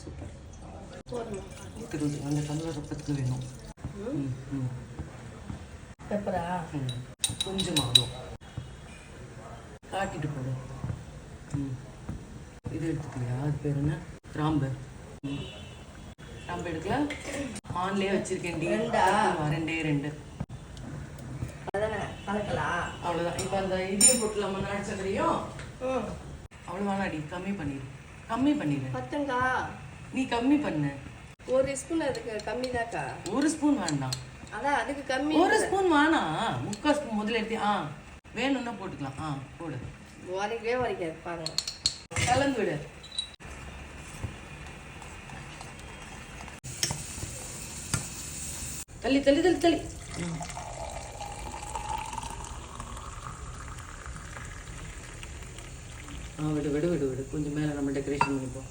Super. ஊற்றுறது அந்த colour பத்துக்கு வேணும். பெப்பரா கொஞ்சமாக அதுவும் காட்டிட்டு போடும். இது எடுத்துக்கலையா? அது பேர் என்ன? கிராம்பு. கிராம்பு எடுக்கல, ஆன்லேயே வச்சுருக்கேன்டி. ரெண்டே 2 அதானே கலக்கலாம். அவ்வளோதான். இப்போ அந்த இதையும் போட்டுலாமா? நாட்டு சக்கரையும் அவ்வளோ வேணாடி, கம்மி பண்ணிடு. பத்தங்கா நீ கம்மி பண்ணு. 1 ஸ்பூன் அதுக்கு கம்மி தாக்கா. 1 ஸ்பூன் வேண்டாம். அதான் அதுக்கு கம்மி. 1 ஸ்பூன் வேணாம், 3/4 ஸ்பூன் முதல்ல எடுத்து. வேணும்னா போட்டுக்கலாம். போடு. வரைக்காது பாருங்க. கலந்து விடு. தள்ளி விடு. கொஞ்சம் மேலே நம்ம டெக்கரேஷன் பண்ணிப்போம்.